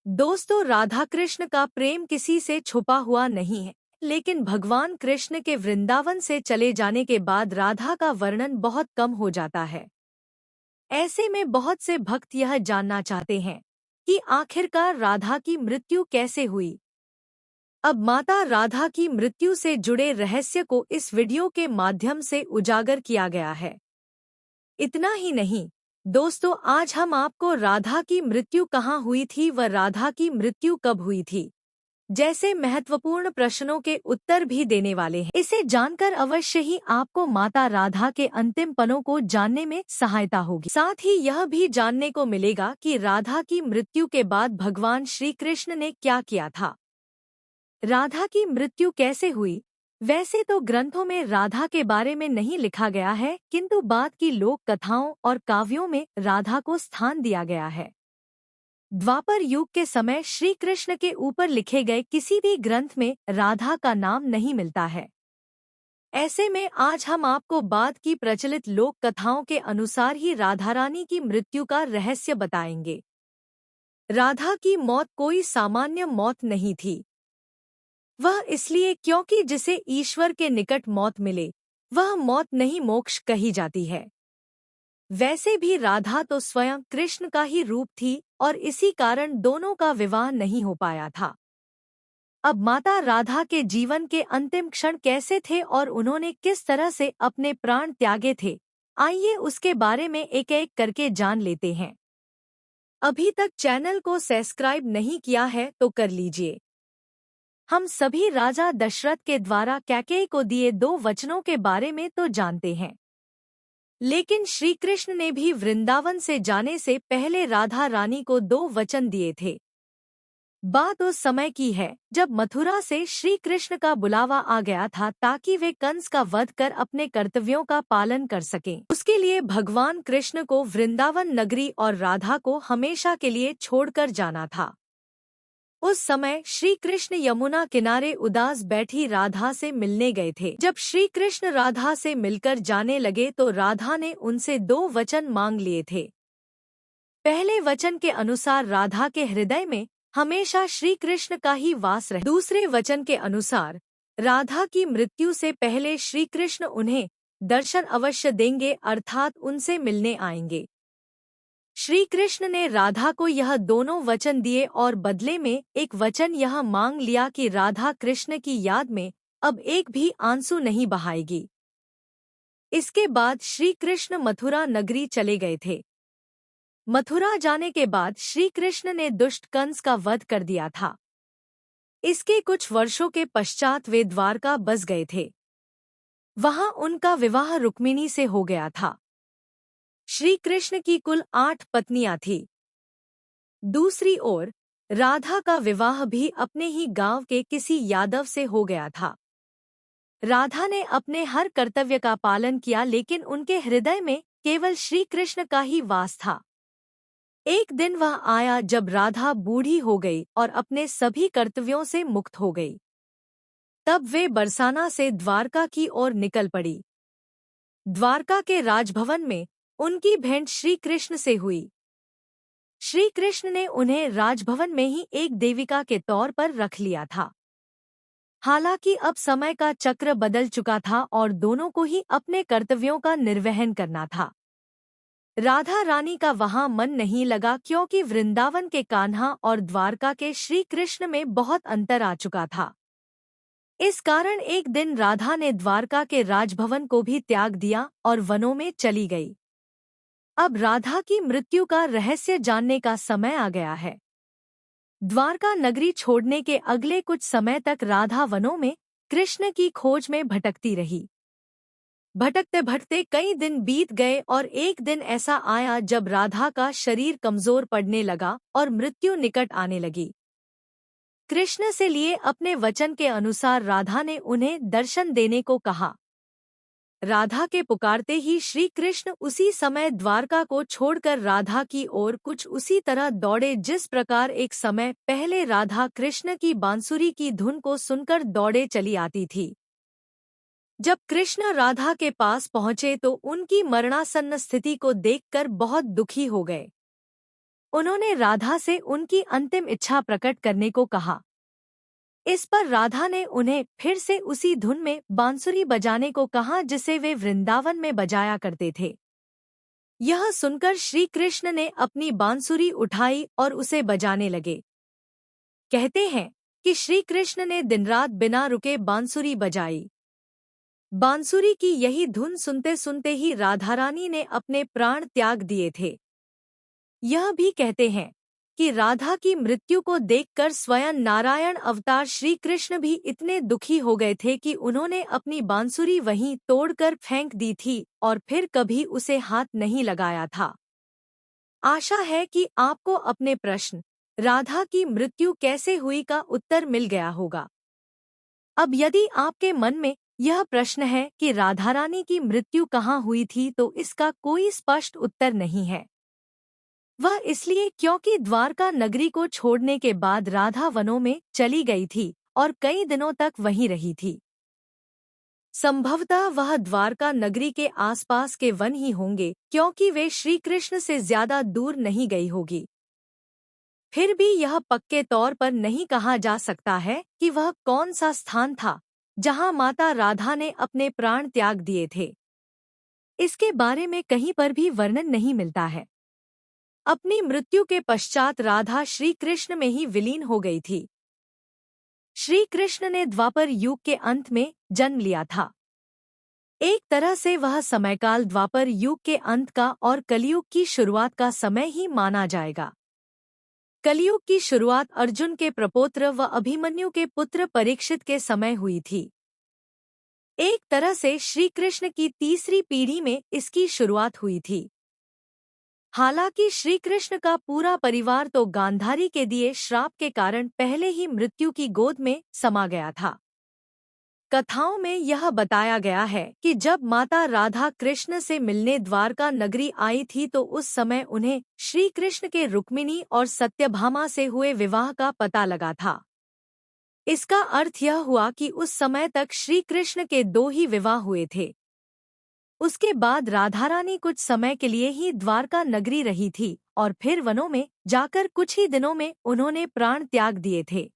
दोस्तों, राधा कृष्ण का प्रेम किसी से छुपा हुआ नहीं है, लेकिन भगवान कृष्ण के वृंदावन से चले जाने के बाद राधा का वर्णन बहुत कम हो जाता है। ऐसे में बहुत से भक्त यह जानना चाहते हैं कि आखिरकार राधा की मृत्यु कैसे हुई। अब माता राधा की मृत्यु से जुड़े रहस्य को इस वीडियो के माध्यम से उजागर किया गया है। इतना ही नहीं दोस्तों, आज हम आपको राधा की मृत्यु कहाँ हुई थी व राधा की मृत्यु कब हुई थी जैसे महत्वपूर्ण प्रश्नों के उत्तर भी देने वाले हैं। इसे जानकर अवश्य ही आपको माता राधा के अंतिम पलों को जानने में सहायता होगी। साथ ही यह भी जानने को मिलेगा कि राधा की मृत्यु के बाद भगवान श्री कृष्ण ने क्या किया था। राधा की मृत्यु कैसे हुई? वैसे तो ग्रंथों में राधा के बारे में नहीं लिखा गया है, किंतु बाद की लोक कथाओं और काव्यों में राधा को स्थान दिया गया है। द्वापर युग के समय श्री कृष्ण के ऊपर लिखे गए किसी भी ग्रंथ में राधा का नाम नहीं मिलता है। ऐसे में आज हम आपको बाद की प्रचलित लोक कथाओं के अनुसार ही राधा रानी की मृत्यु का रहस्य बताएंगे। राधा की मौत कोई सामान्य मौत नहीं थी। वह इसलिए क्योंकि जिसे ईश्वर के निकट मौत मिले वह मौत नहीं मोक्ष कही जाती है। वैसे भी राधा तो स्वयं कृष्ण का ही रूप थी और इसी कारण दोनों का विवाह नहीं हो पाया था। अब माता राधा के जीवन के अंतिम क्षण कैसे थे और उन्होंने किस तरह से अपने प्राण त्यागे थे, आइए उसके बारे में एक एक करके जान लेते हैं। अभी तक चैनल को सब्सक्राइब नहीं किया है तो कर लीजिए। हम सभी राजा दशरथ के द्वारा कैकेयी को दिए 2 वचनों के बारे में तो जानते हैं, लेकिन श्री कृष्ण ने भी वृंदावन से जाने से पहले राधा रानी को 2 वचन दिए थे। बात उस समय की है जब मथुरा से श्री कृष्ण का बुलावा आ गया था ताकि वे कंस का वध कर अपने कर्तव्यों का पालन कर सकें। उसके लिए भगवान कृष्ण को वृंदावन नगरी और राधा को हमेशा के लिए छोड़कर जाना था। उस समय श्री कृष्ण यमुना किनारे उदास बैठी राधा से मिलने गए थे। जब श्री कृष्ण राधा से मिलकर जाने लगे तो राधा ने उनसे 2 वचन मांग लिए थे। पहले वचन के अनुसार राधा के हृदय में हमेशा श्री कृष्ण का ही वास रहे। दूसरे वचन के अनुसार राधा की मृत्यु से पहले श्री कृष्ण उन्हें दर्शन अवश्य देंगे, अर्थात उनसे मिलने आएंगे। श्री कृष्ण ने राधा को यह दोनों वचन दिए और बदले में एक वचन यह मांग लिया कि राधा कृष्ण की याद में अब एक भी आंसू नहीं बहाएगी। इसके बाद श्री कृष्ण मथुरा नगरी चले गए थे। मथुरा जाने के बाद श्री कृष्ण ने दुष्ट कंस का वध कर दिया था। इसके कुछ वर्षों के पश्चात वे द्वारका बस गए थे। वहां उनका विवाह रुक्मिणी से हो गया था। श्री कृष्ण की कुल 8 पत्नियां थीं। दूसरी ओर राधा का विवाह भी अपने ही गांव के किसी यादव से हो गया था। राधा ने अपने हर कर्तव्य का पालन किया, लेकिन उनके हृदय में केवल श्री कृष्ण का ही वास था। एक दिन वह आया जब राधा बूढ़ी हो गई और अपने सभी कर्तव्यों से मुक्त हो गई। तब वे बरसाना से द्वारका की ओर निकल पड़ी। द्वारका के राजभवन में उनकी भेंट श्री कृष्ण से हुई। श्री कृष्ण ने उन्हें राजभवन में ही एक देविका के तौर पर रख लिया था। हालांकि अब समय का चक्र बदल चुका था और दोनों को ही अपने कर्तव्यों का निर्वहन करना था। राधा रानी का वहां मन नहीं लगा क्योंकि वृंदावन के कान्हा और द्वारका के श्री कृष्ण में बहुत अंतर आ चुका था। इस कारण एक दिन राधा ने द्वारका के राजभवन को भी त्याग दिया और वनों में चली गई। अब राधा की मृत्यु का रहस्य जानने का समय आ गया है। द्वारका नगरी छोड़ने के अगले कुछ समय तक राधा वनों में कृष्ण की खोज में भटकती रही। भटकते भटकते कई दिन बीत गए और एक दिन ऐसा आया जब राधा का शरीर कमजोर पड़ने लगा और मृत्यु निकट आने लगी। कृष्ण से लिए अपने वचन के अनुसार राधा ने उन्हें दर्शन देने को कहा। राधा के पुकारते ही श्री कृष्ण उसी समय द्वारका को छोड़कर राधा की ओर कुछ उसी तरह दौड़े जिस प्रकार एक समय पहले राधा कृष्ण की बांसुरी की धुन को सुनकर दौड़े चली आती थी। जब कृष्ण राधा के पास पहुंचे तो उनकी मरणासन्न स्थिति को देखकर बहुत दुखी हो गए। उन्होंने राधा से उनकी अंतिम इच्छा प्रकट करने को कहा। इस पर राधा ने उन्हें फिर से उसी धुन में बांसुरी बजाने को कहा जिसे वे वृंदावन में बजाया करते थे। यह सुनकर श्री कृष्ण ने अपनी बांसुरी उठाई और उसे बजाने लगे। कहते हैं कि श्री कृष्ण ने दिन रात बिना रुके बांसुरी बजाई। बांसुरी की यही धुन सुनते सुनते ही राधा रानी ने अपने प्राण त्याग दिए थे। यह भी कहते हैं कि राधा की मृत्यु को देखकर स्वयं नारायण अवतार श्री कृष्ण भी इतने दुखी हो गए थे कि उन्होंने अपनी बांसुरी वहीं तोड़कर फेंक दी थी और फिर कभी उसे हाथ नहीं लगाया था। आशा है कि आपको अपने प्रश्न राधा की मृत्यु कैसे हुई का उत्तर मिल गया होगा। अब यदि आपके मन में यह प्रश्न है कि राधा रानी की मृत्यु कहाँ हुई थी, तो इसका कोई स्पष्ट उत्तर नहीं है। वह इसलिए क्योंकि द्वारका नगरी को छोड़ने के बाद राधा वनों में चली गई थी और कई दिनों तक वहीं रही थी। संभवतः वह द्वारका नगरी के आसपास के वन ही होंगे, क्योंकि वे श्री कृष्ण से ज्यादा दूर नहीं गई होगी। फिर भी यह पक्के तौर पर नहीं कहा जा सकता है कि वह कौन सा स्थान था जहां माता राधा ने अपने प्राण त्याग दिए थे। इसके बारे में कहीं पर भी वर्णन नहीं मिलता है। अपनी मृत्यु के पश्चात राधा श्री कृष्ण में ही विलीन हो गई थी। श्री कृष्ण ने द्वापर युग के अंत में जन्म लिया था। एक तरह से वह समयकाल द्वापर युग के अंत का और कलयुग की शुरुआत का समय ही माना जाएगा। कलयुग की शुरुआत अर्जुन के प्रपौत्र व अभिमन्यु के पुत्र परीक्षित के समय हुई थी। एक तरह से श्री कृष्ण की तीसरी पीढ़ी में इसकी शुरुआत हुई थी। हालांकि श्री कृष्ण का पूरा परिवार तो गांधारी के दिए श्राप के कारण पहले ही मृत्यु की गोद में समा गया था। कथाओं में यह बताया गया है कि जब माता राधा कृष्ण से मिलने द्वारका नगरी आई थी तो उस समय उन्हें श्री कृष्ण के रुक्मिणी और सत्यभामा से हुए विवाह का पता लगा था। इसका अर्थ यह हुआ कि उस समय तक श्री कृष्ण के 2 ही विवाह हुए थे। उसके बाद राधा रानी कुछ समय के लिए ही द्वारका नगरी रही थी और फिर वनों में जाकर कुछ ही दिनों में उन्होंने प्राण त्याग दिए थे।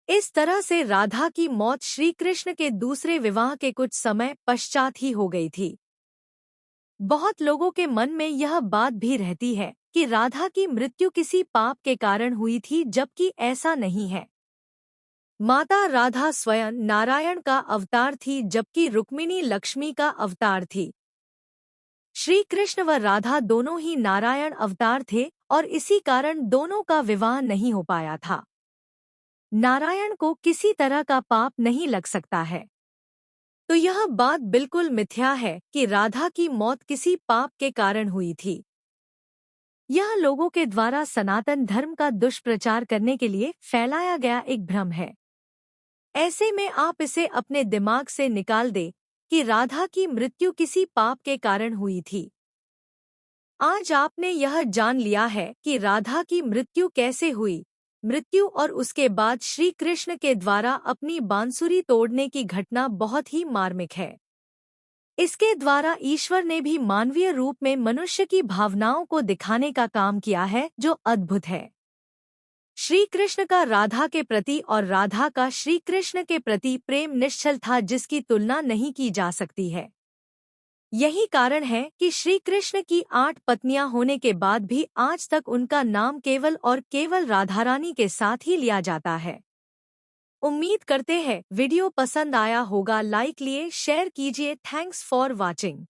इस तरह से राधा की मौत श्री कृष्ण के दूसरे विवाह के कुछ समय पश्चात ही हो गई थी। बहुत लोगों के मन में यह बात भी रहती है कि राधा की मृत्यु किसी पाप के कारण हुई थी, जबकि ऐसा नहीं है। माता राधा स्वयं नारायण का अवतार थी, जबकि रुक्मिणी लक्ष्मी का अवतार थी। श्री कृष्ण व राधा दोनों ही नारायण अवतार थे और इसी कारण दोनों का विवाह नहीं हो पाया था। नारायण को किसी तरह का पाप नहीं लग सकता है, तो यह बात बिल्कुल मिथ्या है कि राधा की मौत किसी पाप के कारण हुई थी। यह लोगों के द्वारा सनातन धर्म का दुष्प्रचार करने के लिए फैलाया गया एक भ्रम है। ऐसे में आप इसे अपने दिमाग से निकाल दें कि राधा की मृत्यु किसी पाप के कारण हुई थी। आज आपने यह जान लिया है कि राधा की मृत्यु कैसे हुई। मृत्यु और उसके बाद श्री कृष्ण के द्वारा अपनी बांसुरी तोड़ने की घटना बहुत ही मार्मिक है। इसके द्वारा ईश्वर ने भी मानवीय रूप में मनुष्य की भावनाओं को दिखाने का काम किया है, जो अद्भुत है। श्री कृष्ण का राधा के प्रति और राधा का श्री कृष्ण के प्रति प्रेम निश्चल था, जिसकी तुलना नहीं की जा सकती है। यही कारण है कि श्री कृष्ण की 8 पत्नियां होने के बाद भी आज तक उनका नाम केवल और केवल राधा रानी के साथ ही लिया जाता है। उम्मीद करते हैं वीडियो पसंद आया होगा। लाइक लिए शेयर कीजिए। Thanks for watching.